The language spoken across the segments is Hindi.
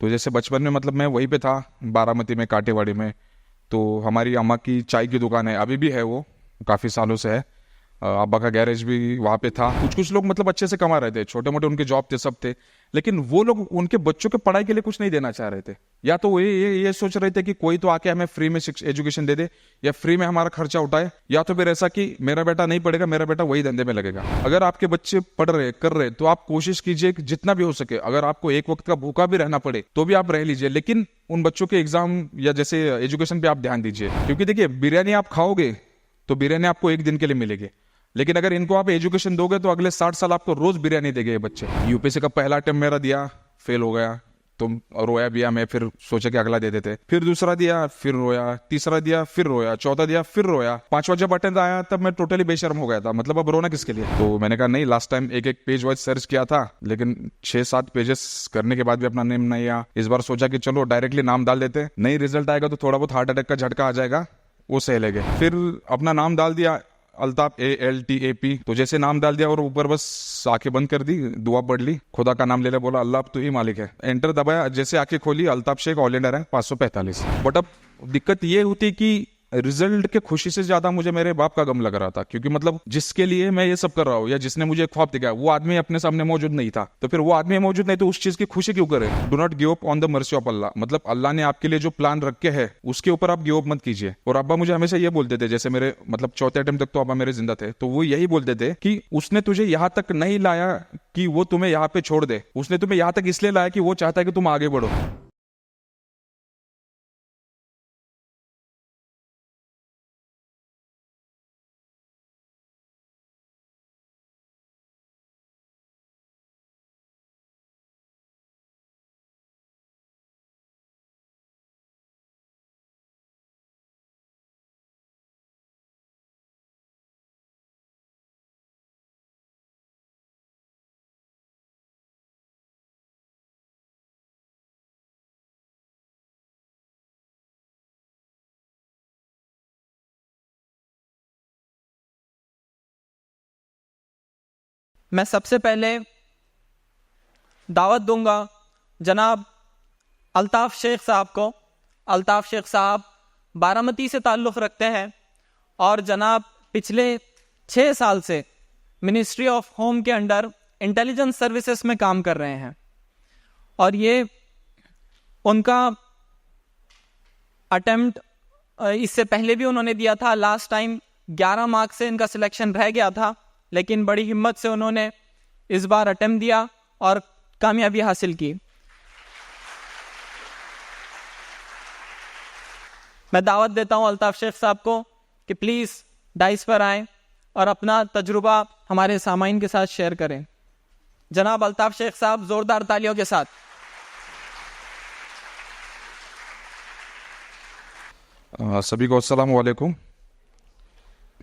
तो जैसे बचपन में मतलब मैं वहीं पे था, बारामती में, काटेवाड़ी में। तो हमारी अम्मा की चाय की दुकान है, अभी भी है वो, काफ़ी सालों से है। अब्बा का गैरेज भी वहाँ पे था। कुछ कुछ लोग मतलब अच्छे से कमा रहे थे, छोटे मोटे उनके जॉब थे, सब थे। लेकिन वो लोग उनके बच्चों के पढ़ाई के लिए कुछ नहीं देना चाह रहे थे। या तो वो ये सोच रहे थे कि कोई तो आके हमें फ्री में एजुकेशन दे दे, या फ्री में हमारा खर्चा उठाए, या तो फिर ऐसा कि मेरा बेटा नहीं पढ़ेगा, मेरा बेटा वही धंधे में लगेगा। अगर आपके बच्चे पढ़ रहे, कर रहे, तो आप कोशिश कीजिए कि जितना भी हो सके, अगर आपको एक वक्त का भूखा भी रहना पड़े तो भी आप रह लीजिए, लेकिन उन बच्चों के एग्जाम या जैसे एजुकेशन पे आप ध्यान दीजिए। क्योंकि देखिए, बिरयानी आप खाओगे तो बिरयानी आपको एक दिन के लिए मिलेगी, लेकिन अगर इनको आप एजुकेशन दोगे तो अगले 60 साल आपको रोज बिरयानी देंगे ये बच्चे। यूपीएससी का पहला अटेम्प्ट मेरा दिया, फेल हो गया, तुम रोया भी, मैं फिर सोचा कि अगला दे देते। फिर दूसरा दिया, फिर रोया, तीसरा दिया, फिर रोया, चौथा दिया, फिर रोया, पांचवा जब अटेम्प्ट आया तब मैं टोटली बेशर्म हो गया था। मतलब अब रोना किसके लिए? तो मैंने कहा नहीं, लास्ट टाइम एक एक पेज वाइज सर्च किया था, लेकिन 6-7 पेजेस करने के बाद भी अपना नेम नहीं आया। इस बार सोचा कि चलो डायरेक्टली नाम डाल देते, नहीं रिजल्ट आएगा तो थोड़ा बहुत हार्ट अटैक का झटका आ जाएगा, वो सह लेंगे। फिर अपना नाम डाल दिया, अल्ताफ, ALTAP। तो जैसे नाम डाल दिया और ऊपर बस आंखें बंद कर दी, दुआ पढ़ ली, खुदा का नाम ले लिया, बोला अल्लाह अब तू ही मालिक है। एंटर दबाया, जैसे आंखें खोली, Altaf Shaikh all India rank 545। But अब दिक्कत ये होती कि रिजल्ट के खुशी से ज्यादा मुझे मेरे बाप का गम लग रहा था। क्योंकि मतलब जिसके लिए मैं ये सब कर रहा हूँ, या जिसने मुझे ख्वाब दिखाया, वो आदमी अपने सामने मौजूद नहीं था। तो फिर वो आदमी मौजूद नहीं तो उस चीज की खुशी क्यों करे? Do not give up on the mercy of Allah. मतलब अल्लाह ने आपके लिए जो प्लान रखे है उसके ऊपर आप गिव अप मत कीजिए। और अब्बा मुझे हमेशा ये बोलते थे, जैसे मेरे मतलब चौथे अटेम्प्ट तक तो अब्बा मेरे जिंदा थे, तो वो यही बोलते थे कि उसने तुझे यहाँ तक नहीं लाया कि वो तुम्हें यहाँ पे छोड़ दे, उसने तुम्हें यहाँ तक इसलिए लाया कि वो चाहता है कि तुम आगे बढ़ो। मैं सबसे पहले दावत दूंगा जनाब अल्ताफ शेख साहब को। अल्ताफ शेख साहब बारामती से ताल्लुक़ रखते हैं और जनाब पिछले 6 साल से मिनिस्ट्री ऑफ होम के अंडर इंटेलिजेंस सर्विसेज में काम कर रहे हैं। और ये उनका अटेम्प्ट इससे पहले भी उन्होंने दिया था। लास्ट टाइम 11 मार्क्स से इनका सिलेक्शन रह गया था, लेकिन बड़ी हिम्मत से उन्होंने इस बार अटेम्प्ट दिया और कामयाबी हासिल की। मैं दावत देता हूं अल्ताफ शेख साहब को कि प्लीज़ डाइस पर आएं और अपना तजुर्बा हमारे सामाइन के साथ शेयर करें। जनाब अल्ताफ शेख साहब, जोरदार तालियों के साथ। सभी को अस्सलाम वालेकुम।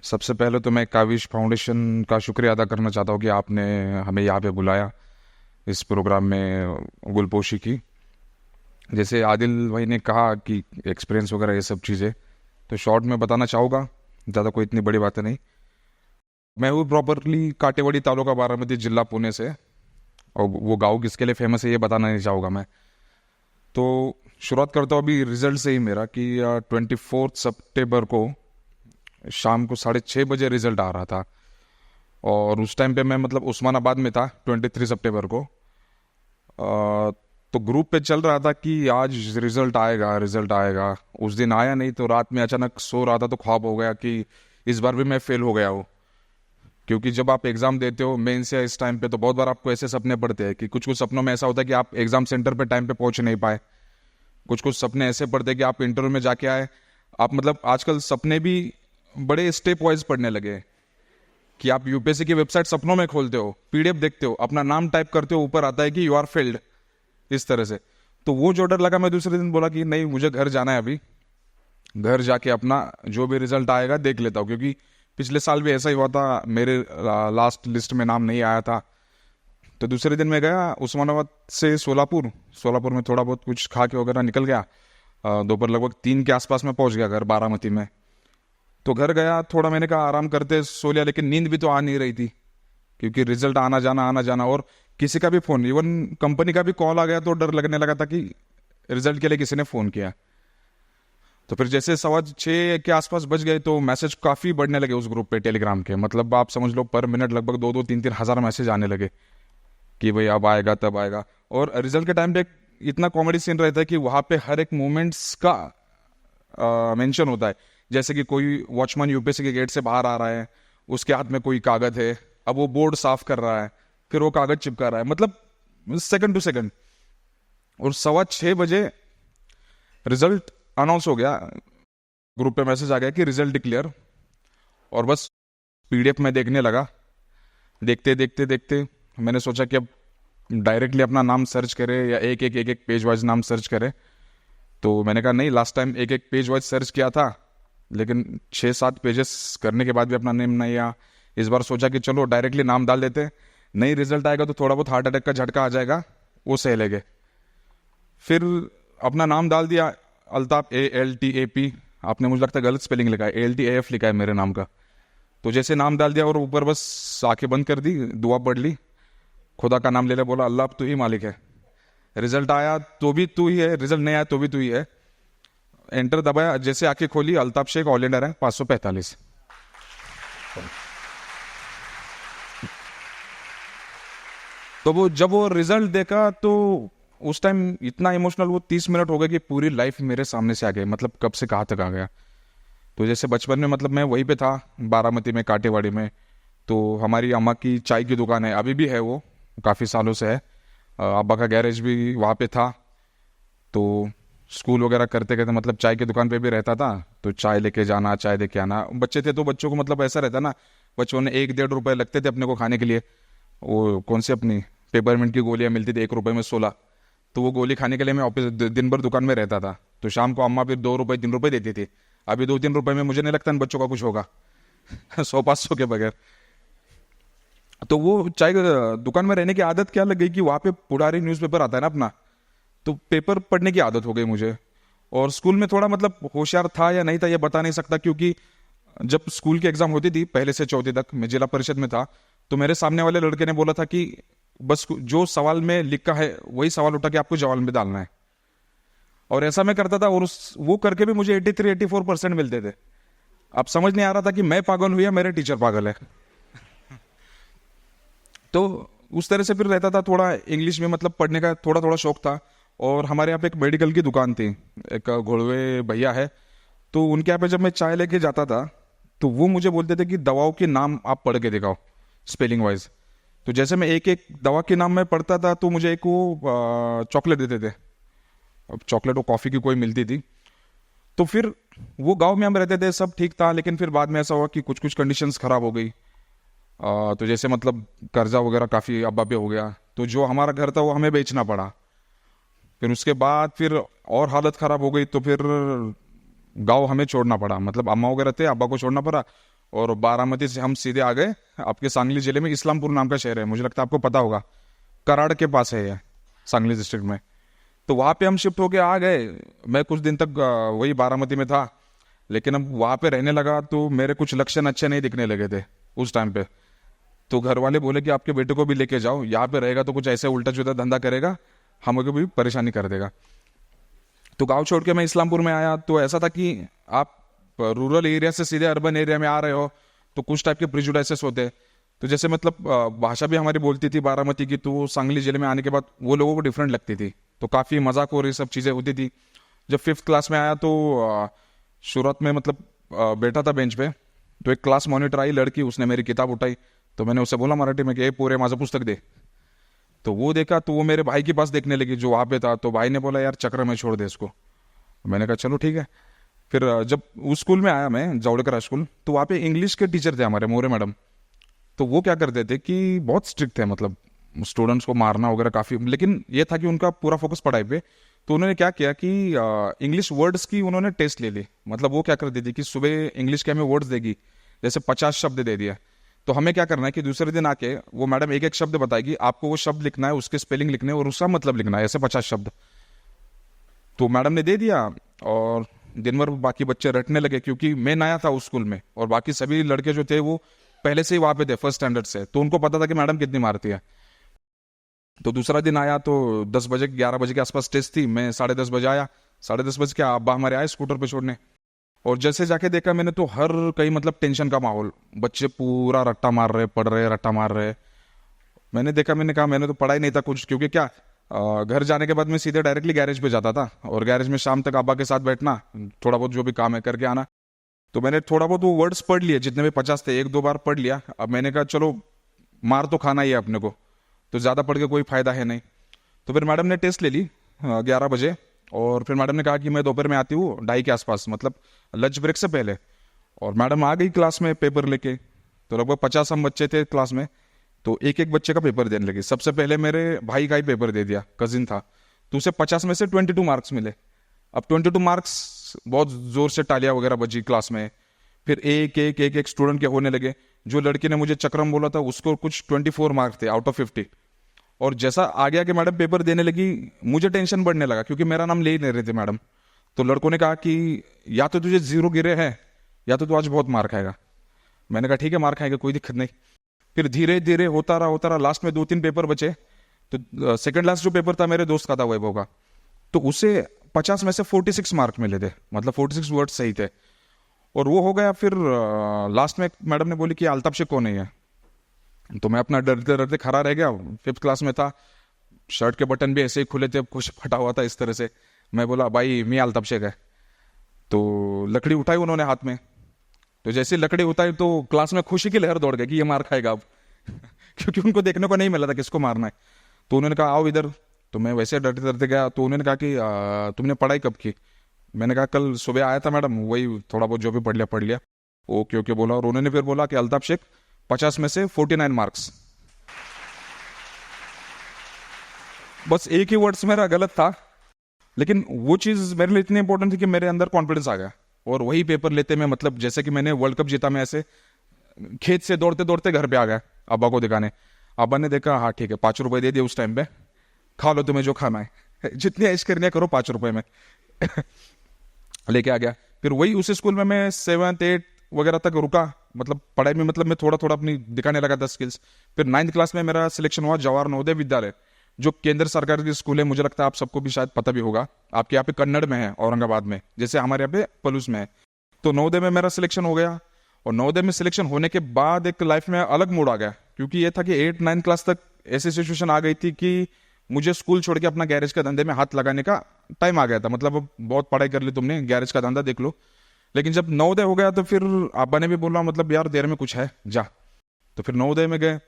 सबसे पहले तो मैं काविश फाउंडेशन का शुक्रिया अदा करना चाहता हूँ कि आपने हमें यहाँ पे बुलाया, इस प्रोग्राम में गुलपोशी की। जैसे आदिल भाई ने कहा कि एक्सपीरियंस वगैरह ये सब चीज़ें, तो शॉर्ट में बताना चाहूँगा, ज़्यादा कोई इतनी बड़ी बातें नहीं। मैं हूँ प्रॉपरली काटेवाड़ी तालुका, बारामती जिला, पुणे से। और वो गाँव किसके लिए फेमस है ये बताना नहीं चाहूँगा मैं। तो शुरुआत करता हूँ अभी रिजल्ट से ही मेरा, कि 24 सितंबर को शाम को 6:30 बजे रिजल्ट आ रहा था। और उस टाइम पे मैं मतलब उस्मानाबाद में था 23 सितंबर को। तो ग्रुप पे चल रहा था कि आज रिजल्ट आएगा, रिजल्ट आएगा। उस दिन आया नहीं, तो रात में अचानक सो रहा था तो ख्वाब हो गया कि इस बार भी मैं फेल हो गया हूँ। क्योंकि जब आप एग्जाम देते हो मेंस या इस टाइम पे, तो बहुत बार आपको ऐसे सपने पड़ते हैं कि कुछ कुछ सपनों में ऐसा होता है कि आप एग्जाम सेंटर पे टाइम पे पहुंच नहीं पाए। कुछ कुछ सपने ऐसे पड़ते हैं कि आप इंटरव्यू में जाके आए। आप मतलब आजकल सपने भी बड़े स्टेप वाइज पढ़ने लगे हैं कि आप यूपीएससी की वेबसाइट सपनों में खोलते हो, पीडीएफ देखते हो, अपना नाम टाइप करते हो, ऊपर आता है कि यू आर फेल्ड, इस तरह से। तो वो जो डर लगा, मैं दूसरे दिन बोला कि नहीं, मुझे घर जाना है, अभी घर जाके अपना जो भी रिजल्ट आएगा देख लेता हूँ। क्योंकि पिछले साल भी ऐसा ही हुआ था, मेरे लास्ट लिस्ट में नाम नहीं आया था। तो दूसरे दिन मैं गया उस्मानाबाद से सोलापुर में थोड़ा बहुत कुछ खा के वगैरह निकल गया। दोपहर लगभग 3 के आसपास में पहुंच गया घर बारामती में। तो घर गया, थोड़ा मैंने कहा आराम करते सो लिया, लेकिन नींद भी तो आ नहीं रही थी, क्योंकि रिजल्ट आना जाना। और किसी का भी फ़ोन, इवन कंपनी का भी कॉल आ गया तो डर लगने लगा था कि रिजल्ट के लिए किसी ने फ़ोन किया। तो फिर जैसे 6:15 के आसपास बज गए तो मैसेज काफ़ी बढ़ने लगे उस ग्रुप पे टेलीग्राम के, मतलब आप समझ लो पर मिनट लगभग 2-3 हज़ार मैसेज आने लगे कि भाई अब आएगा तब आएगा। और रिजल्ट के टाइम पे इतना कॉमेडी सीन रहता है कि वहाँ पे हर एक मोमेंट्स का मेंशन होता है। जैसे कि कोई वॉचमैन यूपीएससी के गेट से बाहर आ रहा है, उसके हाथ में कोई कागज है, अब वो बोर्ड साफ कर रहा है, फिर वो कागज चिपका रहा है, मतलब सेकंड टू सेकंड। और 6:15 बजे रिजल्ट अनाउंस हो गया, ग्रुप पे मैसेज आ गया कि रिजल्ट डिक्लेयर। और बस पीडीएफ में देखने लगा। देखते देखते देखते मैंने सोचा कि अब डायरेक्टली अपना नाम सर्च करे या एक एक पेज वाइज नाम सर्च करे। तो मैंने कहा नहीं, लास्ट टाइम एक पेज वाइज सर्च किया था, लेकिन 6-7 पेजेस करने के बाद भी अपना नेम नहीं आया। इस बार सोचा कि चलो डायरेक्टली नाम डाल देते, नहीं रिजल्ट आएगा तो थोड़ा बहुत हार्ट अटैक का झटका आ जाएगा, वो सह लेंगे। फिर अपना नाम डाल दिया, अल्ताफ ALTAP। आपने मुझे लगता है गलत स्पेलिंग लिखा है, ALTAF लिखा है मेरे नाम का। तो जैसे नाम डाल दिया और ऊपर बस आंखें बंद कर दी, दुआ पढ़ ली, खुदा का नाम ले लिया, बोला अल्लाह अब तू ही मालिक है। रिजल्ट आया तो भी तू ही है, रिजल्ट नहीं आया तो भी तू ही है। एंटर दबाया, जैसे आंखें खोली, Altaf Shaikh all India rank 545। तो वो जब वो रिजल्ट देखा तो उस टाइम इतना इमोशनल, वो 30 मिनट हो गए कि पूरी लाइफ मेरे सामने से आ गई, मतलब कब से कहाँ तक आ गया। तो जैसे बचपन में मतलब मैं वहीं पे था, बारामती में, काटेवाड़ी में। तो हमारी अम्मा की चाय की दुकान है, अभी भी है, वो काफ़ी सालों से है। अब्बा का गैरेज भी वहाँ पे था। तो स्कूल वगैरह करते करते मतलब चाय की दुकान पे भी रहता था, तो चाय लेके जाना, चाय लेके आना। बच्चे थे तो बच्चों को मतलब ऐसा रहता ना, बच्चों ने 1-1.5 रुपए लगते थे अपने को खाने के लिए। वो कौन सी अपनी पेपरमिंट की गोलियां मिलती थी 1 रुपए में 16, तो वो गोली खाने के लिए मैं ऑफिस दिन भर दुकान में रहता था। तो शाम को अम्मा फिर 2 रुपए 3 रुपए देती थी। अभी 2-3 रुपए में मुझे नहीं लगता इन बच्चों का कुछ होगा 100-500 के बगैर। तो वो चाय दुकान में रहने की आदत क्या लग गई कि वहाँ पे पुरानी न्यूज़पेपर आता है ना अपना, तो पेपर पढ़ने की आदत हो गई मुझे। और स्कूल में थोड़ा मतलब होशियार था या नहीं था ये बता नहीं सकता, क्योंकि जब स्कूल की एग्जाम होती थी पहले से चौथी तक, मैं जिला परिषद में था, तो मेरे सामने वाले लड़के ने बोला था कि बस जो सवाल में लिखा है वही सवाल उठा के आपको जवाब में डालना है। और ऐसा मैं करता था, और वो करके भी मुझे 83-84% मिलते थे। अब समझ नहीं आ रहा था कि मैं पागल हूं या मेरे टीचर पागल है। तो उस तरह से फिर रहता था, थोड़ा इंग्लिश में मतलब पढ़ने का थोड़ा थोड़ा शौक था। और हमारे यहाँ पे एक मेडिकल की दुकान थी, एक घोड़वे भैया है, तो उनके यहाँ पे जब मैं चाय लेके जाता था तो वो मुझे बोलते थे कि दवाओं के नाम आप पढ़ के दिखाओ स्पेलिंग वाइज। तो जैसे मैं एक एक दवा के नाम में पढ़ता था तो मुझे एक वो चॉकलेट देते थे। अब चॉकलेट और कॉफ़ी की कोई मिलती थी। तो फिर वो गांव में हम रहते थे, सब ठीक था, लेकिन फिर बाद में ऐसा हुआ कि कुछ कुछ कंडीशंस खराब हो गई। तो जैसे मतलब कर्जा वगैरह काफ़ी अब्बा पे हो गया, तो जो हमारा घर था वो हमें बेचना पड़ा। फिर उसके बाद फिर और हालत ख़राब हो गई, तो फिर गांव हमें छोड़ना पड़ा, मतलब अम्मा वगैरह थे, अब्बा को छोड़ना पड़ा। और बारामती से हम सीधे आ गए आपके सांगली जिले में, इस्लामपुर नाम का शहर है, मुझे लगता है आपको पता होगा, कराड़ के पास है ये, सांगली डिस्ट्रिक्ट में। तो वहाँ पे हम शिफ्ट होके आ गए। मैं कुछ दिन तक वही बारामती में था, लेकिन अब वहाँ पे रहने लगा तो मेरे कुछ लक्षण अच्छे नहीं दिखने लगे थे उस टाइम पे। तो घर वाले बोले कि आपके बेटे को भी लेके जाओ, यहाँ पे रहेगा तो कुछ ऐसे उल्टा जुल्टा धंधा करेगा, हमको भी परेशानी कर देगा। तो गांव छोड़ के मैं इस्लामपुर में आया। तो ऐसा था कि आप रूरल एरिया से सीधे अर्बन एरिया में आ रहे हो तो कुछ टाइप के प्रिजुडाइसेस होते हैं। तो जैसे मतलब भाषा भी हमारी बोलती थी बारामती की, तो सांगली जिले में आने के बाद वो लोगों को डिफरेंट लगती थी, तो काफ़ी मजाक और ये सब चीज़ें होती थी। जब 5th क्लास में आया तो शुरुआत में मतलब बैठा था बेंच पे, तो एक क्लास मॉनिटर आई लड़की, उसने मेरी किताब उठाई, तो मैंने उसे बोला मराठी में कि ए पूरे माझं पुस्तक दे। तो वो देखा, तो वो मेरे भाई के पास देखने लगी जो वहाँ पे था। तो भाई ने बोला यार चक्र में छोड़ दे इसको। मैंने कहा चलो ठीक है। फिर जब उस स्कूल में आया मैं, जावड़ेकर स्कूल, तो वहाँ पे इंग्लिश के टीचर थे हमारे, मोरे मैडम। तो वो क्या करते थे कि बहुत स्ट्रिक्ट थे, मतलब स्टूडेंट्स को मारना वगैरह काफ़ी, लेकिन ये था कि उनका पूरा फोकस पढ़ाई पे। तो उन्होंने क्या किया कि इंग्लिश वर्ड्स की उन्होंने टेस्ट ले ली। मतलब वो क्या करती थी कि सुबह इंग्लिश के हमें वर्ड्स देगी, जैसे 50 शब्द दे दिया, तो हमें क्या करना है कि दूसरे दिन आके वो मैडम एक एक शब्द बताएगी, आपको वो शब्द लिखना है, उसके स्पेलिंग लिखने और उसका मतलब लिखना है, ऐसे 50 शब्द। तो मैडम ने दे दिया और दिन भर बाकी बच्चे रटने लगे, क्योंकि मैं नया था उस स्कूल में और बाकी सभी लड़के जो थे वो पहले से ही वहाँ पे थे, फर्स्ट स्टैंडर्ड से, तो उनको पता था कि मैडम कितनी मारती है। तो दूसरा दिन आया तो 10 बजे 11 बजे के आसपास टेस्ट थी, मैं 10:30 बजे आया। 10:30 बजे क्या अब्बा हमारे आए स्कूटर पे छोड़ने, और जैसे जाके देखा मैंने तो हर कहीं मतलब टेंशन का माहौल, बच्चे पूरा रट्टा मार रहे, पढ़ रहे, रट्टा मार रहे। मैंने देखा, मैंने कहा मैंने तो पढ़ा ही नहीं था कुछ, क्योंकि क्या घर जाने के बाद मैं सीधे डायरेक्टली गैरेज पे जाता था, और गैरेज में शाम तक अब्बा के साथ बैठना, थोड़ा बहुत जो भी काम है करके आना। तो मैंने थोड़ा बहुत वो वर्ड्स पढ़ लिए, जितने भी 50 थे, 1-2 बार पढ़ लिया। अब मैंने कहा चलो मार तो खाना ही है अपने को, तो ज़्यादा पढ़ के कोई फायदा है नहीं। तो फिर मैडम ने टेस्ट ले ली 11 बजे, और फिर मैडम ने कहा कि मैं दोपहर में आती हूँ 2:30 के आसपास, मतलब लंच ब्रेक से पहले। और मैडम आ गई क्लास में पेपर लेके। तो लगभग 50 हम बच्चे थे क्लास में, तो एक एक बच्चे का पेपर देने लगी। सबसे पहले मेरे भाई का ही पेपर दे दिया, कजिन था, तो उसे 50 में से 22 मार्क्स मिले। अब 22 मार्क्स, बहुत जोर से तालियां वगैरह बजी क्लास में। फिर एक स्टूडेंट के होने लगे। जो लड़की ने मुझे चक्रम बोला था उसको कुछ 24 मार्क्स थे आउट ऑफ 50। और जैसा आगे आगे मैडम पेपर देने लगी, मुझे टेंशन बढ़ने लगा, क्योंकि मेरा नाम ले ही नहीं रहे थे मैडम। तो लड़कों ने कहा कि या तो तुझे 0 गिरे हैं, या तो तू आज बहुत मार खाएगा। मैंने कहा ठीक है मार खाएगा, कोई दिक्कत नहीं। फिर धीरे धीरे होता रहा, लास्ट में 2-3 पेपर बचे। तो सेकंड लास्ट जो पेपर था मेरे दोस्त का था, वैभव का, तो उसे 50 में से 46 मार्क मिले थे, मतलब 46 वर्ड सही थे। और वो हो गया। फिर लास्ट में मैडम ने बोली कि अल्ताफ शेख कौन है। तो मैं अपना डरते डरते खड़ा रह गया, 5th क्लास में था, शर्ट के बटन भी ऐसे ही खुले थे, कुछ फटा हुआ था इस तरह से। मैं बोला भाई मैं अल्ताफ शेख है। तो लकड़ी उठाई उन्होंने हाथ में। तो जैसे लकड़ी उठाई तो क्लास में खुशी की लहर दौड़ गई कि ये मार खाएगा अब क्योंकि उनको देखने को नहीं मिला था किसको मारना है। तो उन्होंने कहा आओ इधर। तो मैं वैसे डरते डरते गया। तो उन्होंने कहा कि तुमने पढ़ाई कब की। मैंने कहा कल सुबह आया था मैडम, वही थोड़ा बहुत जो भी पढ़ लिया। ओके ओके बोला। और उन्होंने फिर बोला कि अल्ताफ शेख 50 में से 49 मार्क्स। बस एक ही वर्ड्स मेरा गलत था, लेकिन वो चीज़ मेरे लिए इतनी इंपॉर्टेंट थी कि मेरे अंदर कॉन्फिडेंस आ गया। और वही पेपर लेते में, मतलब जैसे कि मैंने वर्ल्ड कप जीता, मैं ऐसे खेत से दौड़ते दौड़ते घर पे आ गया अब्बा को दिखाने। अब्बा ने देखा, हाँ ठीक है, 5 रुपए दे दिए उस टाइम पे, खा लो तुम्हें जो खाना है जितनी ऐश करनी है करो 5 रुपए में लेके आ गया। फिर वही उसी स्कूल में मैं 7th 8th वगैरह तक रुका, मतलब पढ़ाई में, मतलब मैं थोड़ा थोड़ा अपनी दिखाने लगा था स्किल्स। फिर 9th क्लास में मेरा सिलेक्शन हुआ जवाहर नवोदय विद्यालय, जो केंद्र सरकार की स्कूल है। मुझे लगता है आप सबको भी शायद पता भी होगा, आपके यहाँ पे कन्नड़ में है, औरंगाबाद में, जैसे हमारे यहाँ पे पलूस में है। तो नवोदय में मेरा सिलेक्शन हो गया। और नवोदय में सिलेक्शन होने के बाद एक लाइफ में अलग मूड आ गया, क्योंकि ये था कि 8th 9th क्लास तक ऐसी सिचुएशन आ गई थी कि मुझे स्कूल छोड़ के अपना गैरेज का धंधे में हाथ लगाने का टाइम आ गया था। मतलब अब बहुत पढ़ाई कर ली तुमने, गैरेज का धंधा देख लो। लेकिन जब नवोदय हो गया तो फिर अब्बा ने भी बोला, मतलब यार देर में कुछ है जा। तो फिर नवोदय में गए।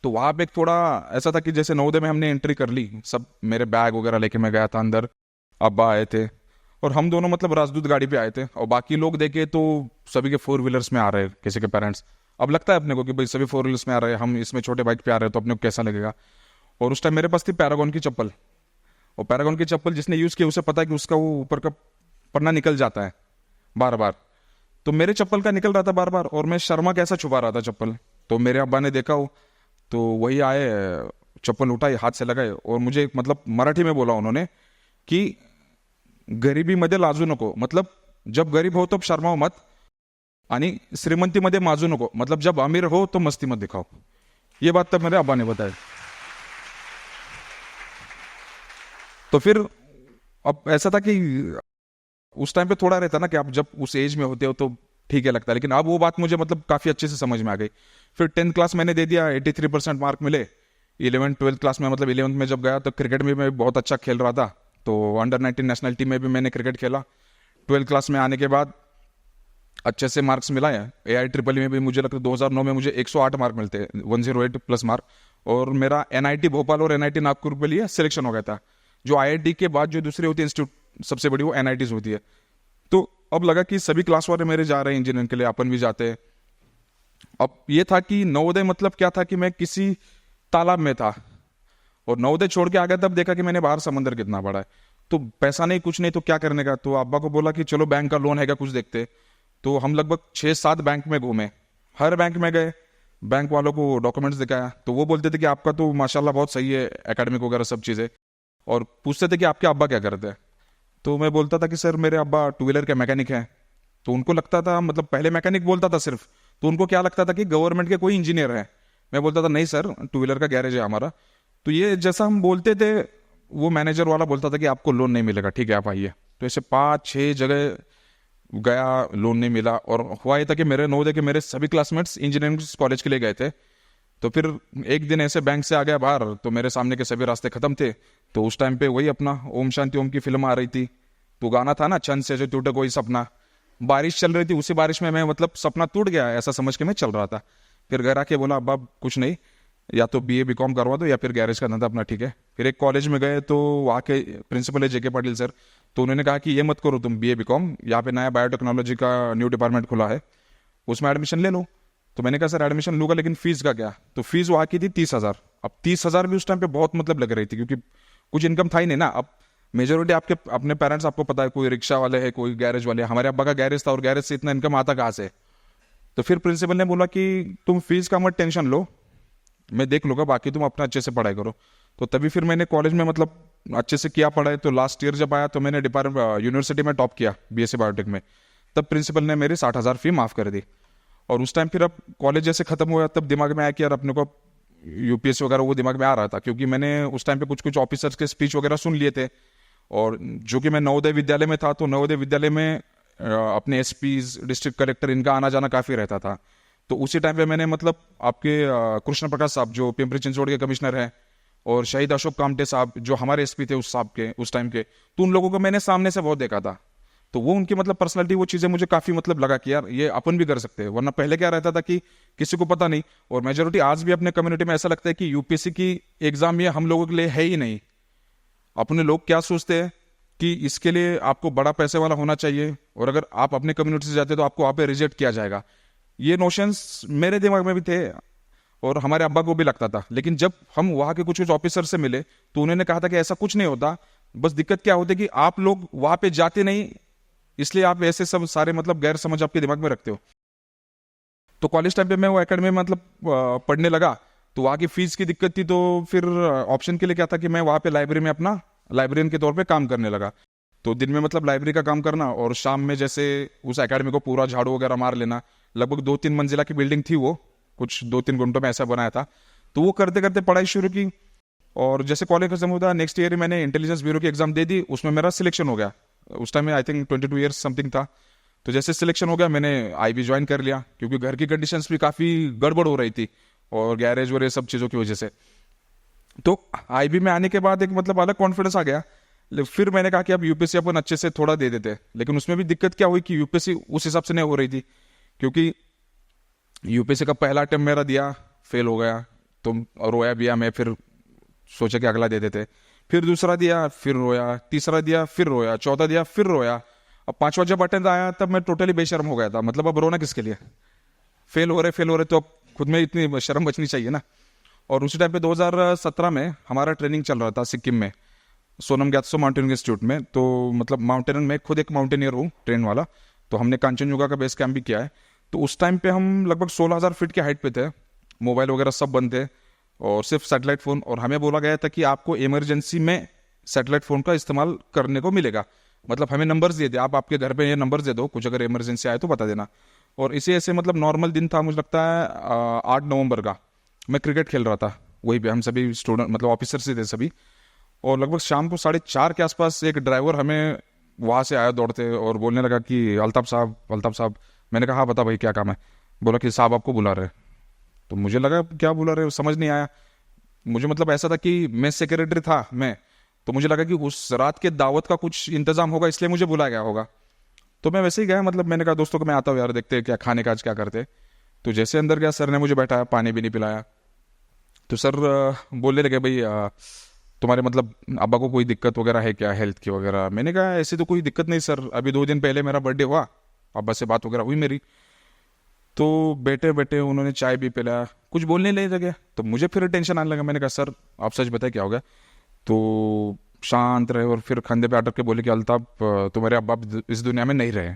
तो वहां पे एक थोड़ा ऐसा था कि जैसे नवोदय में हमने एंट्री कर ली, सब मेरे बैग वगैरह लेके मैं गया था अंदर। अब्बा आए थे और हम दोनों मतलब राजदूत गाड़ी पे आए थे, और बाकी लोग देखे तो सभी के 4 व्हीलर्स में आ रहे हैं, किसी के पेरेंट्स। अब लगता है अपने को कि भाई सभी 4 व्हीलर्स में आ रहे हैं, हम इसमें छोटे बाइक पे आ रहे हैं, तो अपने को कैसा लगेगा। और उस टाइम मेरे पास थी पैरागॉन की चप्पल। और पैरागॉन की चप्पल जिसने यूज़ की उसे पता है कि उसका वो ऊपर का पन्ना निकल जाता है बार बार। तो मेरे चप्पल का निकल रहा था बार बार, और मैं शर्मा कैसा छुपा रहा था चप्पल। तो मेरे अब्बा ने देखा हो, तो वही आए, चप्पल उठाई, हाथ से लगाए, और मुझे मतलब मराठी में बोला उन्होंने कि गरिबी मध्ये लाजू नको, मतलब जब गरीब हो तो शर्माओ मत, आणि श्रीमंती मध्ये माजू नको, मतलब जब अमीर हो तो मस्ती मत दिखाओ। ये बात तब मेरे अब्बा ने बताया। तो फिर अब ऐसा था कि उस टाइम पे थोड़ा रहता ना कि आप जब उस एज में होते हो तो ठीक है लगता है, लेकिन अब वो बात मुझे मतलब काफी अच्छे से समझ में आ गई। फिर 10th क्लास मैंने दे दिया, 83% मार्क मिले। 11th 12th क्लास में, मतलब 11th में जब गया तो क्रिकेट में मैं बहुत अच्छा खेल रहा था, तो अंडर-19 नेशनल टीम में भी मैंने क्रिकेट खेला। 12th क्लास में आने के बाद अच्छे से मार्क्स मिला है। AIEEE में भी मुझे लगता है 2009 में मुझे 108 मार्क मिलते हैं, 108 प्लस मार्क। और मेरा NIT भोपाल और NIT नागपुर के लिए सिलेक्शन हो गया था। जो IIT के बाद जो दूसरी होती है इंस्टीट्यूट सबसे बड़ी, वो NITs होती है। तो अब लगा कि सभी क्लास वाले मेरे जा रहे हैं इंजीनियरिंग के लिए, अपन भी जाते हैं। अब ये था कि नवोदय मतलब क्या था कि मैं किसी तालाब में था, और नवोदय छोड़ के आ गया तब देखा कि मैंने बाहर समंदर कितना बड़ा है। तो पैसा नहीं, कुछ नहीं, तो क्या करने का। तो अब्बा को बोला कि चलो बैंक का लोन है क्या, कुछ देखते। तो हम लगभग 6-7 बैंक में घूमे, हर बैंक में गए, बैंक वालों को डॉक्यूमेंट्स दिखाया। तो वो बोलते थे कि आपका तो माशाल्लाह बहुत सही है, एकेडमिक वगैरह सब चीज़ें। और पूछते थे कि आपके अब्बा क्या करते हैं। तो मैं बोलता था कि सर मेरे अब्बा 2 व्हीलर के मैकेनिक हैं। तो उनको लगता था, मतलब पहले मैकेनिक बोलता था सिर्फ, तो उनको क्या लगता था कि गवर्नमेंट के कोई इंजीनियर है। मैं बोलता था नहीं सर, 2 व्हीलर का गैरेज है हमारा। तो ये जैसा हम बोलते थे, वो मैनेजर वाला बोलता था कि आपको लोन नहीं मिलेगा, ठीक है आप आइए। तो ऐसे 5-6 जगह गया, लोन नहीं मिला। और हुआ ये था कि मेरे नवोदय के मेरे सभी क्लासमेट्स इंजीनियरिंग कॉलेज के लिए गए थे। तो फिर एक दिन ऐसे बैंक से आ गया बाहर, तो मेरे सामने के सभी रास्ते खत्म थे। तो उस टाइम पे वही अपना ओम शांति ओम की फिल्म आ रही थी, तो गाना था ना, चंद से जो टूटे कोई सपना। बारिश चल रही थी, उसी बारिश में मैं मतलब सपना टूट गया ऐसा समझ के मैं चल रहा था। फिर घर आके बोला अब्बा कुछ नहीं, या तो BA BCom करवा दो या फिर गैरेज का धंधा अपना, ठीक है। फिर एक कॉलेज में गए, तो वहाँ के प्रिंसिपल है JK पाटिल सर। तो उन्होंने कहा कि ये मत करो तुम BA BCom, यहाँ पे नया बायोटेक्नोलॉजी का न्यू डिपार्टमेंट खुला है, उसमें एडमिशन ले लो। तो मैंने कहा सर एडमिशन लूंगा, लेकिन फीस का क्या? तो फीस वहाँ की थी 30,000। अब 30,000 भी उस टाइम पे बहुत मतलब लग रही थी, क्योंकि कुछ इनकम था ही नहीं ना। अब मेजोरिटी आपके अपने पेरेंट्स, आपको पता है, कोई रिक्शा वाले है, कोई गैरेज वाले। हमारे अब्बा का गैरेज था, और गैरेज से इतना इनकम आता कहाँ से? तो फिर प्रिंसिपल ने बोला कि तुम फीस का मत टेंशन लो, मैं देख लूंगा, बाकी तुम अपना अच्छे से पढ़ाई करो। तो तभी फिर मैंने कॉलेज में मतलब अच्छे से किया पढ़ाई। तो लास्ट ईयर जब आया तो मैंने डिपार्टमेंट यूनिवर्सिटी में टॉप किया BSc बायोटेक में। तब प्रिंसिपल ने मेरी 60,000 फी माफ कर दी। और उस टाइम फिर अब कॉलेज जैसे खत्म हुआ, तब दिमाग में आया कि यार अपने को UPSC वगैरह वो दिमाग में आ रहा था, क्योंकि मैंने उस टाइम पे कुछ कुछ ऑफिसर्स के स्पीच वगैरह सुन लिए थे। और जो कि मैं नवोदय विद्यालय में था, तो नवोदय विद्यालय में अपने SPs, डिस्ट्रिक्ट कलेक्टर, इनका आना जाना काफ़ी रहता था। तो उसी टाइम पे मैंने मतलब आपके कृष्ण प्रकाश साहब जो पिंपरी चिंचवड़ के कमिश्नर हैं, और शहीद अशोक कामटे साहब जो हमारे SP थे उस साहब के उस टाइम के, तो उन लोगों को मैंने सामने से बहुत देखा था। तो वो उनकी मतलब पर्सनालिटी, वो चीज़ें मुझे काफ़ी मतलब लगा कि यार ये अपन भी कर सकते हैं। वरना पहले क्या रहता था कि किसी को पता नहीं। और मेजोरिटी आज भी अपने कम्युनिटी में ऐसा लगता है कि UPSC की एग्जाम ये हम लोगों के लिए है ही नहीं। अपने लोग क्या सोचते हैं कि इसके लिए आपको बड़ा पैसे वाला होना चाहिए, और अगर आप अपने कम्युनिटी से जाते तो आपको वहाँ पे रिजेक्ट किया जाएगा। ये नोशंस मेरे दिमाग में भी थे, और हमारे अब्बा को भी लगता था। लेकिन जब हम वहाँ के कुछ कुछ ऑफिसर से मिले, तो उन्होंने कहा था कि ऐसा कुछ नहीं होता। बस दिक्कत क्या होती है कि आप लोग वहाँ पे जाते नहीं, इसलिए आप ऐसे सब सारे मतलब गैर समझ आपके दिमाग में रखते हो। तो कॉलेज टाइम पे मैं वो एकेडमी में मतलब पढ़ने लगा। तो वहाँ की फीस की दिक्कत थी, तो फिर ऑप्शन के लिए क्या था कि मैं वहाँ पे लाइब्रेरी में अपना लाइब्रेरियन के तौर पे काम करने लगा। तो दिन में मतलब लाइब्रेरी का काम करना, और शाम में जैसे उस एकेडमी को पूरा झाड़ू वगैरह मार लेना। लगभग 2-3 मंजिला की बिल्डिंग थी वो, कुछ 2-3 घंटों में ऐसा बनाया था। तो वो करते करते पढ़ाई शुरू की। और जैसे कॉलेज खत्म हुआ, नेक्स्ट ईयर ही मैंने इंटेलिजेंस ब्यूरो की एग्जाम दे दी, उसमें मेरा सिलेक्शन हो गया। उस टाइम में आई थिंक 22 ईयर्स समथिंग था। तो जैसे सिलेक्शन हो गया, मैंने IB ज्वाइन कर लिया, क्योंकि घर की कंडीशंस भी काफ़ी गड़बड़ हो रही थी, और गैरेज और ये सब चीज़ों की वजह से। तो IB में आने के बाद एक मतलब अलग कॉन्फिडेंस आ गया। फिर मैंने कहा कि अब UPSC अपन अच्छे से थोड़ा दे देते। लेकिन उसमें भी दिक्कत क्या हुई कि UPSC उस हिसाब से नहीं हो रही थी, क्योंकि UPSC का पहला अटेम्प्ट मेरा दिया, फेल हो गया। तो रोया भी मैं, फिर सोचा कि अगला दे देते। फिर दूसरा दिया, फिर रोया। तीसरा दिया, फिर रोया। चौथा दिया, फिर रोया। अब पांचवा जब अटेम्प्ट आया, तब मैं टोटली बेशर्म हो गया था। मतलब अब रोना किसके लिए? फेल हो रहे तो अब खुद में इतनी शर्म बचनी चाहिए ना। और उसी टाइम पे 2017 में हमारा ट्रेनिंग चल रहा था सिक्किम में, सोनम ग्यात्सो माउंटेनियरिंग इंस्टीट्यूट में। तो मतलब माउंटेन में खुद एक माउंटेनियर हूँ, ट्रेन वाला। तो हमने कांचनजुंगा का बेस कैंप भी किया है। तो उस टाइम पे हम लगभग 16,000 फीट के हाइट पे थे, मोबाइल वगैरह सब बंद थे, और सिर्फ सैटेलाइट फ़ोन। और हमें बोला गया था कि आपको इमरजेंसी में सैटेलाइट फ़ोन का इस्तेमाल करने को मिलेगा। मतलब हमें नंबर्स दिए थे, आप आपके घर पे ये नंबर्स दे दो, कुछ अगर इमरजेंसी आए तो बता देना। और इसी ऐसे मतलब नॉर्मल दिन था, मुझे लगता है 8 नवंबर का। मैं क्रिकेट खेल रहा था वहीं पे, हम सभी स्टूडेंट मतलब ऑफिसर्स ही थे सभी। और लगभग शाम को 4:30 के आसपास एक ड्राइवर हमें वहाँ से आया दौड़ते, और बोलने लगा कि अल्ताफ साहब, अल्ताफ साहब। मैंने कहा हाँ बता भाई क्या काम है? बोला कि साहब आपको बुला रहे। तो मुझे लगा क्या बुला रहे, समझ नहीं आया मुझे। मतलब ऐसा था कि मैं सेक्रेटरी था मैं, तो मुझे लगा कि उस रात के दावत का कुछ इंतजाम होगा, इसलिए मुझे बुलाया गया होगा। तो मैं वैसे ही गया, मतलब मैंने कहा दोस्तों को मैं आता हूँ यार, देखते हैं क्या खाने का आज क्या करते। तो जैसे अंदर गया, सर ने मुझे बैठाया, पानी भी नहीं पिलाया। तो सर बोलने लगे भाई तुम्हारे मतलब अब्बा को कोई दिक्कत वगैरह है क्या, हेल्थ की वगैरह? मैंने कहा ऐसी तो कोई दिक्कत नहीं सर, अभी 2 दिन पहले मेरा बर्थडे हुआ, अब्बा से बात वगैरह हुई मेरी। तो बैठे बैठे उन्होंने चाय भी पिलाया, कुछ बोलने नहीं लगे। तो मुझे फिर टेंशन आने लगा। मैंने कहा सर आप सच बताए क्या हो गया? तो शांत रहे, और फिर कंधे पे अटक के बोले कि अल्ताफ तुम्हारे अब्बा इस दुनिया में नहीं रहे।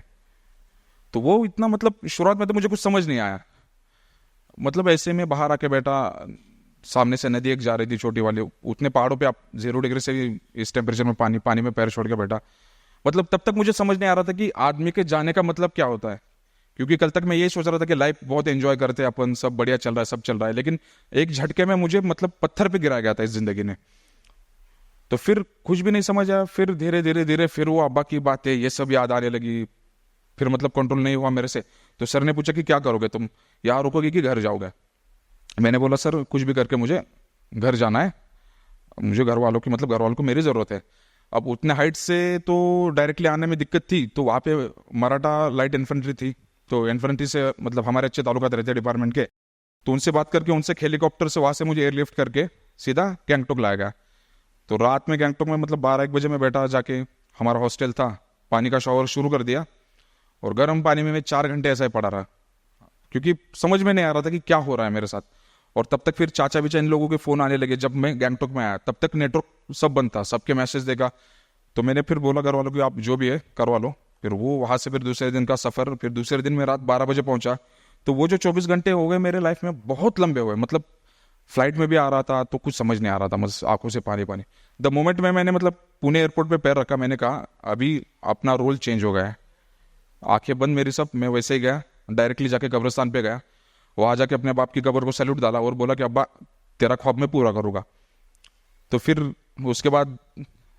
तो वो इतना मतलब शुरुआत में तो मुझे कुछ समझ नहीं आया। मतलब ऐसे में बाहर आके बैठा, सामने से नदी एक जा रही थी छोटी वाली, उतने पहाड़ों पे आप 0 डिग्री से भी इस टेम्परेचर में पानी में पैर छोड़ के बैठा। मतलब तब तक मुझे समझ नहीं आ रहा था कि आदमी के जाने का मतलब क्या होता है। क्योंकि कल तक मैं ये सोच रहा था कि लाइफ बहुत एंजॉय करते हैं अपन, सब बढ़िया चल रहा है, सब चल रहा है, लेकिन एक झटके में मुझे मतलब पत्थर पे गिरा गया था इस जिंदगी ने। तो फिर कुछ भी नहीं समझ आया, फिर धीरे धीरे धीरे फिर वो अब्बा की बातें ये सब याद आने लगी। फिर मतलब कंट्रोल नहीं हुआ मेरे से। तो सर ने पूछा कि क्या करोगे तुम, यहाँ रुकोगे कि घर जाओगे? मैंने बोला सर कुछ भी करके मुझे घर जाना है, मुझे घर वालों की मतलब घर वालों को मेरी ज़रूरत है। अब उतने हाइट से तो डायरेक्टली आने में दिक्कत थी, तो वहाँ पे मराठा लाइट इन्फेंट्री थी, तो इन्फेंट्री से मतलब हमारे अच्छे ताल्लुकात रहते डिपार्टमेंट के। तो उनसे बात करके उनसे हेलीकॉप्टर से वहाँ से मुझे एयरलिफ्ट करके सीधा गैंगटोक लाया गया। तो रात में गैंगटोक में मतलब 12-1 बजे में बैठा जाके, हमारा हॉस्टल था, पानी का शॉवर शुरू कर दिया और गर्म पानी में मैं 4 घंटे ऐसा ही पड़ा रहा, क्योंकि समझ में नहीं आ रहा था कि क्या हो रहा है मेरे साथ। और तब तक फिर चाचा बिचा इन लोगों के फ़ोन आने लगे। जब मैं गैंगटोक में आया तब तक नेटवर्क सब बंद था, सबके मैसेज देखा। तो मैंने फिर बोला घर वालों को आप जो भी है करवा लो। फिर वो वहाँ से फिर दूसरे दिन का सफ़र, फिर दूसरे दिन मैं रात 12 बजे पहुंचा। तो वो जो 24 घंटे हो गए मेरे लाइफ में बहुत लंबे हुए, मतलब फ्लाइट में भी आ रहा था तो कुछ समझ नहीं आ रहा था, बस आंखों से पानी पानी। द मोमेंट में मैंने मतलब पुणे एयरपोर्ट पे पैर रखा, मैंने कहा अभी अपना रोल चेंज हो गया है। आंखें बंद मेरी सब, मैं वैसे ही गया, डायरेक्टली जाके कब्रिस्तान पे गया। वहाँ जाके अपने बाप की कब्र को सैल्यूट डाला और बोला कि अब्बा तेरा ख्वाब मैं पूरा करूँगा। तो फिर उसके बाद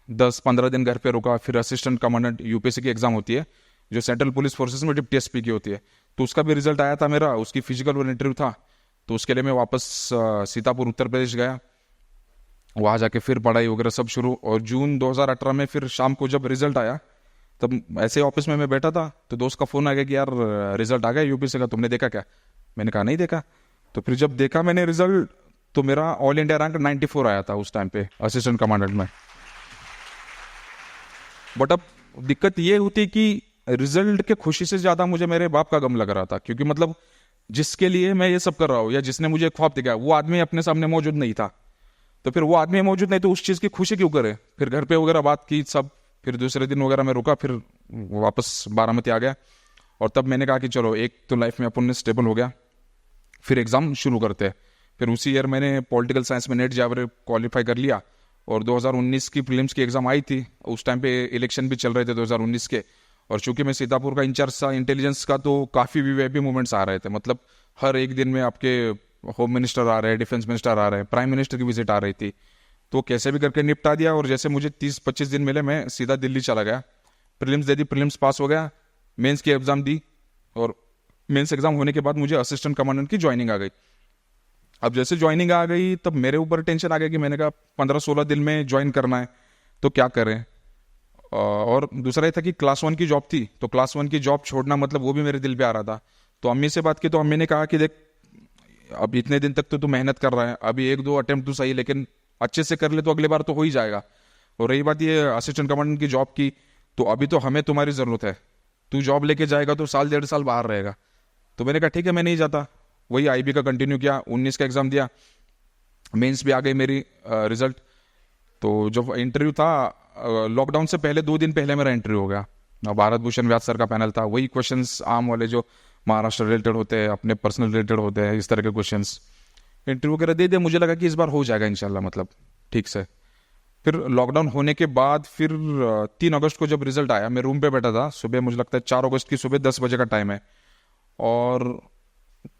10-15 दिन घर पे रुका। फिर असिस्टेंट कमांडेंट यूपीएससी की एग्जाम होती है जो सेंट्रल पुलिस फोर्सेस में डिप्टी एसपी की होती है, तो उसका भी रिजल्ट आया था मेरा, उसकी फिजिकल और इंटरव्यू था। तो उसके लिए मैं वापस सीतापुर उत्तर प्रदेश गया। वहाँ जाके फिर पढ़ाई वगैरह सब शुरू। और जून 2018 में फिर शाम को जब रिजल्ट आया, तब ऐसे ऑफिस में मैं बैठा था तो दोस्त का फ़ोन आ गया कि यार रिजल्ट आ गया यूपीएससी का, तुमने देखा क्या? मैंने कहा नहीं देखा। तो फिर जब देखा मैंने रिजल्ट, तो मेरा ऑल इंडिया रैंक 94 आया था उस टाइम पे असिस्टेंट कमांडेंट में। बट अब दिक्कत ये होती कि रिजल्ट के खुशी से ज़्यादा मुझे मेरे बाप का गम लग रहा था, क्योंकि मतलब जिसके लिए मैं ये सब कर रहा हूँ या जिसने मुझे ख्वाब दिखाया वो आदमी अपने सामने मौजूद नहीं था। तो फिर वो आदमी मौजूद नहीं तो उस चीज़ की खुशी क्यों करे? फिर घर पे वगैरह बात की सब। फिर दूसरे दिन वगैरह मैं रुका, फिर वापस बारामती आ गया। और तब मैंने कहा कि चलो एक तो लाइफ में अपन स्टेबल हो गया, फिर एग्ज़ाम शुरू करते हैं। फिर उसी ईयर मैंने पॉलिटिकल साइंस में नेट जावर क्वालिफाई कर लिया। और 2019 की प्रीलिम्स की एग्ज़ाम आई थी, उस टाइम पे इलेक्शन भी चल रहे थे 2019 के। और चूंकि मैं सीतापुर का इंचार्ज था इंटेलिजेंस का, तो काफ़ी वीवीआईपी मूवमेंट्स आ रहे थे। मतलब हर एक दिन में आपके होम मिनिस्टर आ रहे हैं, डिफेंस मिनिस्टर आ रहे हैं, प्राइम मिनिस्टर की विजिट आ रही थी। तो कैसे भी करके निपटा दिया। और जैसे मुझे 30-25 दिन मिले, मैं सीधा दिल्ली चला गया। प्रीलिम्स दे दी, प्रीलिम्स पास हो गया, मेंस की एग्ज़ाम दी। और मेंस एग्ज़ाम होने के बाद मुझे असिस्टेंट कमांडेंट की ज्वाइनिंग आ गई। अब जैसे ज्वाइनिंग आ गई तब मेरे ऊपर टेंशन आ गया कि मैंने कहा 15-16 दिन में ज्वाइन करना है तो क्या करें। और दूसरा ये था कि क्लास 1 की जॉब थी, तो क्लास 1 की जॉब छोड़ना मतलब वो भी मेरे दिल पे आ रहा था। तो अम्मी से बात की तो अम्मी ने कहा कि देख अब इतने दिन तक तो तू मेहनत कर रहा है, अभी 1-2 अटेम्प्ट तो सही, लेकिन अच्छे से कर ले तो अगली बार तो हो ही जाएगा। और रही बात ये असिस्टेंट कमांडेंट की जॉब की, तो अभी तो हमें तुम्हारी ज़रूरत है, तू जॉब लेके जाएगा तो 1-1.5 साल बाहर रहेगा। तो मैंने कहा ठीक है मैं नहीं जाता। वही आईबी का कंटिन्यू किया, 19 का एग्ज़ाम दिया, मेंस भी आ गई मेरी रिजल्ट। तो जब इंटरव्यू था, लॉकडाउन से पहले 2 दिन पहले मेरा इंटरव्यू हो गया। भारत भूषण व्यास सर का पैनल था, वही क्वेश्चंस आम वाले जो महाराष्ट्र रिलेटेड होते हैं, अपने पर्सनल रिलेटेड होते हैं, इस तरह के क्वेश्चंस। इंटरव्यू वगैरह दे दिया, मुझे लगा कि इस बार हो जाएगा इंशाल्लाह, मतलब ठीक से। फिर लॉकडाउन होने के बाद फिर 3 अगस्त को जब रिजल्ट आया, मैं रूम पे बैठा था सुबह, मुझे लगता है 4 अगस्त की सुबह 10 बजे का टाइम है। और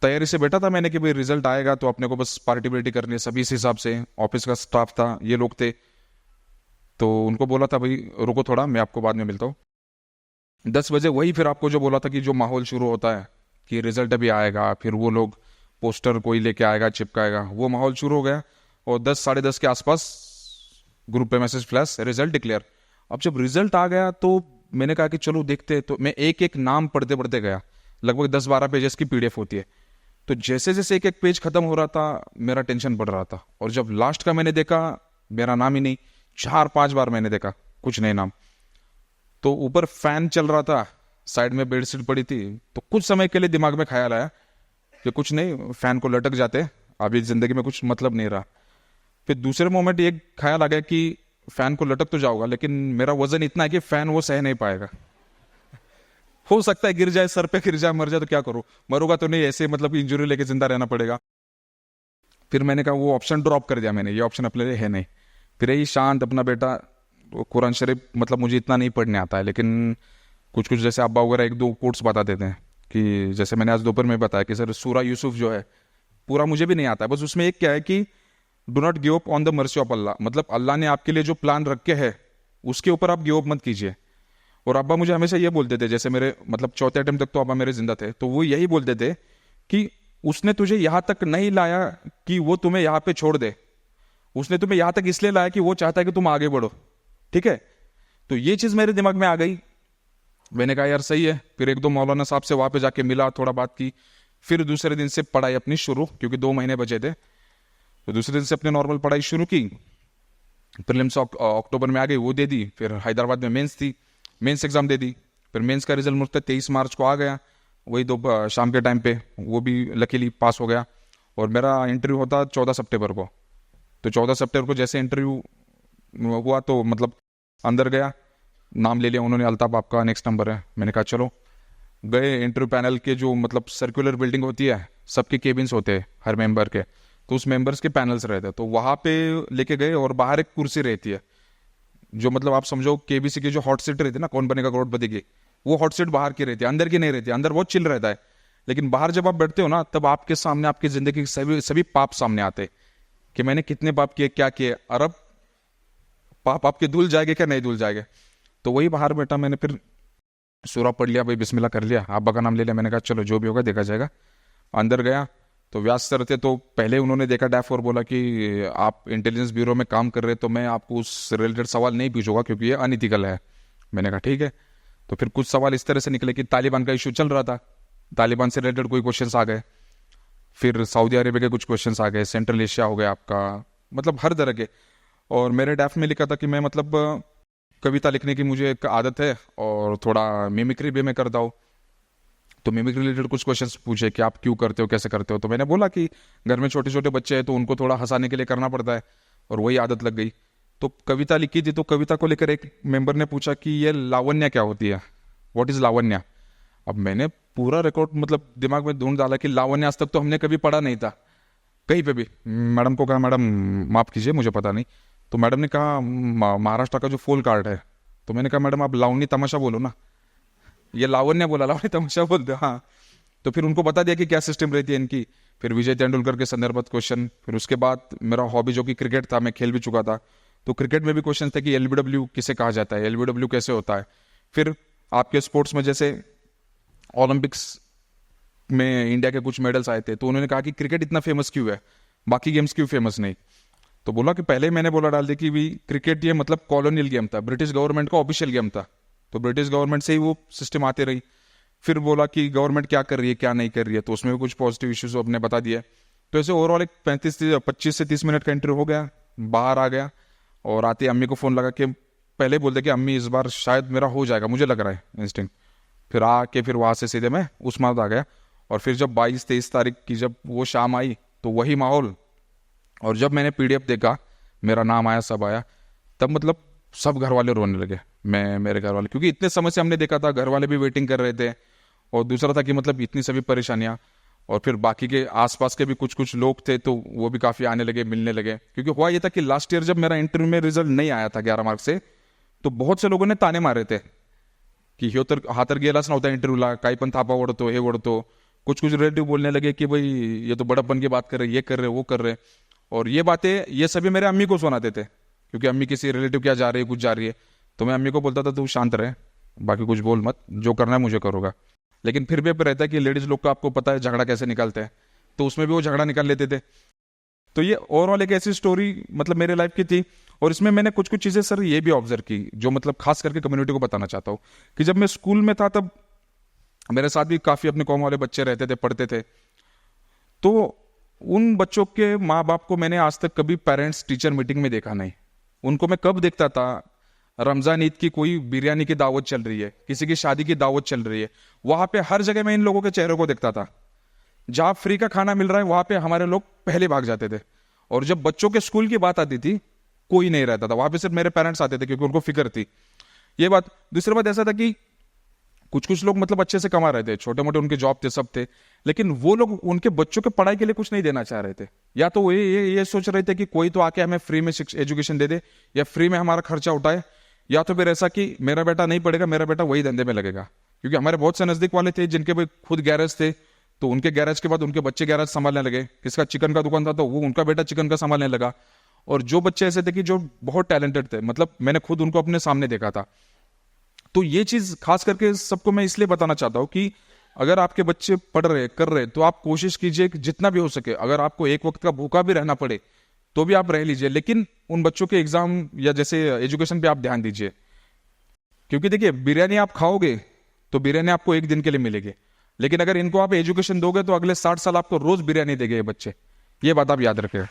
तैयारी से बैठा था मैंने कि भाई रिजल्ट आएगा तो अपने को बस पार्टी वार्टी करनी है, सभी इस हिसाब से। ऑफिस का स्टाफ था, ये लोग थे, तो उनको बोला था भाई रुको थोड़ा, मैं आपको बाद में मिलता हूँ। 10 बजे वही फिर आपको जो बोला था कि जो माहौल शुरू होता है कि रिजल्ट अभी आएगा, फिर वो लोग पोस्टर कोई लेके आएगा चिपकाएगा, वो माहौल शुरू हो गया। और 10-10:30 के आसपास ग्रुप पे मैसेज फ्लैश, रिजल्ट डिक्लेयर। अब जब रिजल्ट आ गया तो मैंने कहा कि चलो देखते। तो मैं एक एक नाम पढ़ते पढ़ते गया, लगभग 10-12 पेजेस की पीडीएफ होती है। तो जैसे जैसे एक एक पेज खत्म हो रहा था मेरा टेंशन बढ़ रहा था। और जब लास्ट का मैंने देखा, मेरा नाम ही नहीं, 4-5 बार मैंने देखा कुछ नए नाम। तो ऊपर फैन चल रहा था, साइड में बेडशीट पड़ी थी, तो कुछ समय के लिए दिमाग में ख्याल आया कि कुछ नहीं, फैन को लटक जाते, अभी जिंदगी में कुछ मतलब नहीं रहा। फिर दूसरे मोमेंट ये ख्याल आ गया कि फैन को लटक तो जाऊंगा, लेकिन मेरा वजन इतना है कि फैन वो सह नहीं पाएगा। हो सकता है गिर जाए, सर पे गिर जाए, मर जाए तो क्या करूं, मरूंगा तो नहीं, ऐसे मतलब इंजरी लेके जिंदा रहना पड़ेगा। फिर मैंने कहा वो ऑप्शन ड्रॉप कर दिया मैंने, ये ऑप्शन अपने लिए है नहीं। फिर यही शांत अपना बेटा, कुरान शरीफ मतलब मुझे इतना नहीं पढ़ने आता है, लेकिन कुछ कुछ जैसे अब्बा वगैरह 1-2 कोट्स बता देते हैं कि जैसे मैंने आज दोपहर में बताया कि सर सूरा यूसुफ जो है पूरा मुझे भी नहीं आता है, बस उसमें एक क्या है कि do not give up on the mercy of Allah, मतलब अल्लाह ने आपके लिए जो प्लान रखे है उसके ऊपर आप गिव अप मत कीजिए। और अब्बा मुझे हमेशा ये बोलते थे, जैसे मेरे मतलब चौथे अटेम्प्ट तक तो अब्बा मेरे जिंदा थे, तो वो यही बोलते थे कि उसने तुझे यहाँ तक नहीं लाया कि वो तुम्हें यहाँ पे छोड़ दे, उसने तुम्हें यहाँ तक इसलिए लाया कि वो चाहता है कि तुम आगे बढ़ो। ठीक है, तो ये चीज़ मेरे दिमाग में आ गई। मैंने कहा यार सही है। फिर एक दो मौलाना साहब से वहाँ पे जाके मिला, थोड़ा बात की, फिर दूसरे दिन से पढ़ाई अपनी शुरू, क्योंकि 2 महीने बचे थे, तो दूसरे दिन से अपने नॉर्मल पढ़ाई शुरू की। प्रीलिम्स अक्टूबर में आ गई, वो दे दी। फिर हैदराबाद में मेंस थी, मेंस एग्जाम दे दी। फिर मेंस का रिजल्ट मुझसे 23 मार्च को आ गया, वही दो शाम के टाइम पे, वो भी लकीली पास हो गया। और मेरा इंटरव्यू होता 14 सितंबर को। तो 14 सितंबर को जैसे इंटरव्यू हुआ तो मतलब अंदर गया, नाम ले लिया उन्होंने, अल्ताफ आपका नेक्स्ट नंबर है। मैंने कहा चलो। गए इंटरव्यू पैनल के, जो मतलब सर्कुलर बिल्डिंग होती है, सबके केबिन्स होते हैं हर मेंबर के, तो उस मेंबर्स के पैनल्स रहते हैं, तो वहाँ पे लेके गए। और बाहर एक कुर्सी रहती है, जो मतलब आप समझो केबीसी की जो हॉट सीट रहती है ना, कौन बनेगा करोड़पति की, वो हॉट सीट बाहर की रहती है, अंदर की नहीं रहती है। अंदर बहुत चिल रहता है, लेकिन बाहर जब आप बैठते हो ना, तब आपके सामने आपकी जिंदगी के सभी सभी पाप सामने आते हैं कि मैंने कितने पाप किए, क्या किए, और अब पाप आपके धुल जाएंगे क्या नहीं धुल जाएंगे। तो वही बाहर बैठा, मैंने फिर सूरा पढ़ लिया, भाई बिस्मिल्लाह कर लिया, अब्बा का नाम ले लिया। मैंने कहा चलो जो भी होगा देखा जाएगा। अंदर गया तो व्यास सर थे, तो पहले उन्होंने देखा डैफ और बोला कि आप इंटेलिजेंस ब्यूरो में काम कर रहे हैं, तो मैं आपको उस रिलेटेड सवाल नहीं पूछूंगा क्योंकि ये अनइथिकल है। मैंने कहा ठीक है। तो फिर कुछ सवाल इस तरह से निकले कि तालिबान का इशू चल रहा था, तालिबान से रिलेटेड कोई क्वेश्चंस आ गए, फिर सऊदी अरेबिया के कुछ क्वेश्चंस आ गए, सेंट्रल एशिया हो गया आपका, मतलब हर तरह के। और मेरे डैफ में लिखा था कि मैं मतलब कविता लिखने की मुझे एक आदत है और थोड़ा मिमिक्री भी मैं करता हूँ। तो मिमिक्री रिलेटेड कुछ क्वेश्चंस पूछे कि आप क्यों करते हो, कैसे करते हो। तो मैंने बोला कि घर में छोटे छोटे बच्चे हैं तो उनको थोड़ा हंसाने के लिए करना पड़ता है, और वही आदत लग गई। तो कविता लिखी थी, तो कविता को लेकर एक मेंबर ने पूछा कि ये लावण्य क्या होती है, व्हाट इज लावण्य। अब मैंने पूरा रिकॉर्ड मतलब दिमाग में ढूंढ डाला कि लावण्य आज तक तो हमने कभी पढ़ा नहीं था कहीं पे भी। मैडम को कहा मैडम माफ़ कीजिए मुझे पता नहीं। तो मैडम ने कहा महाराष्ट्र का जो फूल कार्ड है। तो मैंने कहा मैडम आप लावणी तमाशा बोलो ना, ये लावण्य बोला, लावणी तमाशा बोलते हाँ। तो फिर उनको बता दिया कि क्या सिस्टम रहती है इनकी। फिर विजय तेंदुलकर के संदर्भत क्वेश्चन, फिर उसके बाद मेरा हॉबी जो कि क्रिकेट था, मैं खेल भी चुका था, तो क्रिकेट में भी क्वेश्चन थे कि एलबीडब्ल्यू किसे कहा जाता है, एलबीडब्ल्यू कैसे होता है। फिर आपके स्पोर्ट्स में जैसे ओलंपिक्स में इंडिया के कुछ मेडल्स आए थे, तो उन्होंने कहा कि क्रिकेट इतना फेमस क्यों है, बाकी गेम्स क्यों फेमस नहीं। तो बोला कि पहले मैंने बोला डाल दी कि भी क्रिकेट ये मतलब कॉलोनियल गेम था, ब्रिटिश गवर्नमेंट का ऑफिशियल गेम था, तो ब्रिटिश गवर्नमेंट से ही वो सिस्टम आते रही। फिर बोला कि गवर्नमेंट क्या कर रही है क्या नहीं कर रही है, तो उसमें भी कुछ पॉजिटिव इश्यूज अपने बता दिए। तो ऐसे ओवरऑल एक 25 से 30 मिनट का इंटरव्यू हो गया, बाहर आ गया। और आते अम्मी को फ़ोन लगा के पहले बोलते कि अम्मी इस बार शायद मेरा हो जाएगा, मुझे लग रहा है इंस्टिंक्ट। फिर आके फिर वहाँ से सीधे मैं उस्मानाबाद आ गया। और फिर जब 22-23 तारीख की जब वो शाम आई, तो वही माहौल। और जब मैंने पीडीएफ देखा, मेरा नाम आया, सब आया, तब मतलब सब घर वाले रोने लगे। मैं मेरे घर वाले, क्योंकि इतने समय से हमने देखा था, घर वाले भी वेटिंग कर रहे थे। और दूसरा था कि मतलब इतनी सभी परेशानियां। और फिर बाकी के आसपास के भी कुछ कुछ लोग थे, तो वो भी काफ़ी आने लगे, मिलने लगे। क्योंकि हुआ ये था कि लास्ट ईयर जब मेरा इंटरव्यू में रिजल्ट नहीं आया था 11 मार्क से, तो बहुत से लोगों ने ताने मारे थे की ह्यो तर हा तर गेलाच नव्हता इंटरव्यूला, काही पण थापा ओढतो, हे ओढतो। कुछ कुछ रिलेटिव बोलने लगे कि भाई ये तो बड़प्पन की बात कर रहे, ये कर रहे, वो कर रहे। और ये बातें ये सभी मेरे अम्मी को सुनाते थे, क्योंकि अम्मी किसी रिलेटिव क्या जा रही है, कुछ जा रही है। तो मैं अम्मी को बोलता था तू शांत रहे, बाकी कुछ बोल मत, जो करना है मुझे करूँगा। लेकिन फिर भी रहता है कि लेडीज लोग का आपको पता है झगड़ा कैसे निकालते हैं, तो उसमें भी वो झगड़ा निकाल लेते थे। तो ये ओवरऑल एक ऐसी स्टोरी मतलब मेरे लाइफ की थी। और इसमें मैंने कुछ कुछ चीज़ें सर ये भी ऑब्जर्व की, जो मतलब खास करके कम्युनिटी को बताना चाहता हूँ। कि जब मैं स्कूल में था, तब मेरे साथ भी काफ़ी अपने कॉम वाले बच्चे रहते थे, पढ़ते थे। तो उन बच्चों के माँ बाप को मैंने आज तक कभी पेरेंट्स टीचर मीटिंग में देखा नहीं। उनको मैं कब देखता था, रमजान ईद की कोई बिरयानी की दावत चल रही है, किसी की शादी की दावत चल रही है, वहां पे हर जगह मैं इन लोगों के चेहरों को देखता था। जहां फ्री का खाना मिल रहा है, वहां पे हमारे लोग पहले भाग जाते थे। और जब बच्चों के स्कूल की बात आती थी, कोई नहीं रहता था वहां पे, सिर्फ मेरे पेरेंट्स आते थे, क्योंकि उनको फिक्र थी। ये बात। दूसरी बात ऐसा था कि कुछ कुछ लोग मतलब अच्छे से कमा रहे थे, छोटे मोटे उनके जॉब थे, सब थे, लेकिन वो लोग उनके बच्चों के पढ़ाई के लिए कुछ नहीं देना चाह रहे थे। या तो ये सोच रहे थे कि कोई तो आके हमें फ्री में एजुकेशन दे दे, या फ्री में हमारा खर्चा उठाए, या तो फिर ऐसा कि मेरा बेटा नहीं पढ़ेगा, मेरा बेटा वही धंधे में लगेगा। क्योंकि हमारे बहुत से नज़दीक वाले थे जिनके भाई खुद गैरेज थे, तो उनके गैरेज के बाद उनके बच्चे गैरेज संभालने लगे। किसका चिकन का दुकान था तो वो उनका बेटा चिकन का संभालने लगा। और जो बच्चे ऐसे थे कि जो बहुत टैलेंटेड थे, मतलब मैंने खुद उनको अपने सामने देखा था। तो ये चीज़ खास करके सबको मैं इसलिए बताना चाहता हूँ कि अगर आपके बच्चे पढ़ रहे कर रहे तो आप कोशिश कीजिए कि जितना भी हो सके, अगर आपको एक वक्त का भूखा भी रहना पड़े तो भी आप रह लीजिए, लेकिन उन बच्चों के एग्जाम या जैसे एजुकेशन पे आप ध्यान दीजिए। क्योंकि देखिए, बिरयानी आप खाओगे तो बिरयानी आपको एक दिन के लिए मिलेगी, लेकिन अगर इनको आप एजुकेशन दोगे तो अगले 60 साल आपको रोज बिरयानी देंगे ये बच्चे। ये बात आप याद रखें।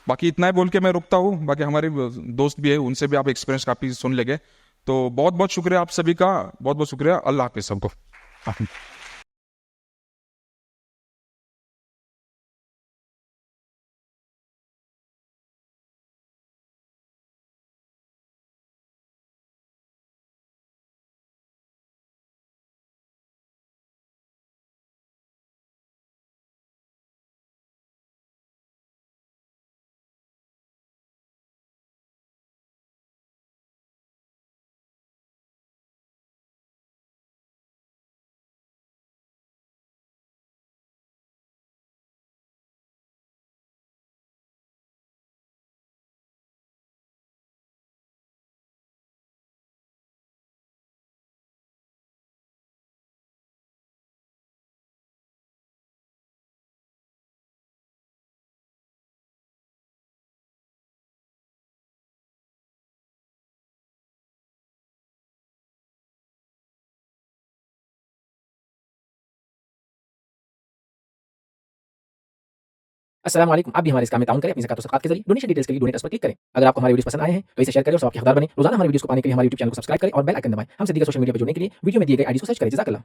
बाकी इतना ही बोल के मैं रुकता हूँ। बाकी हमारे दोस्त भी है, उनसे भी आप एक्सपीरियंस काफी सुन लेंगे। तो बहुत बहुत शुक्रिया आप सभी का, बहुत बहुत शुक्रिया। अल्लाह हाफिज सबको। अस्सलाम वालेकुम। आप भी हमारे इस काम में ताउन करें अपनी ज़कात और सदक़ात के ज़रिए। डोनेशन डिटेल्स के लिए डोनेट अस पर क्लिक करें। अगर आपको हमारे वीडियोज़ पसंद आए हैं तो इसे शेयर करें और सबके हकदार बनें। रोज़ाना हमारे वीडियोज़ को पाने के लिए हमारे यूट्यूब चैनल को सब्सक्राइब करें और बेल आइकन दबाएं। हमसे दीगर सोशल मीडिया पर जुड़ने के लिए वीडियो में दिए गए आईडीज़ को सर्च करें। जज़ाकल्लाह।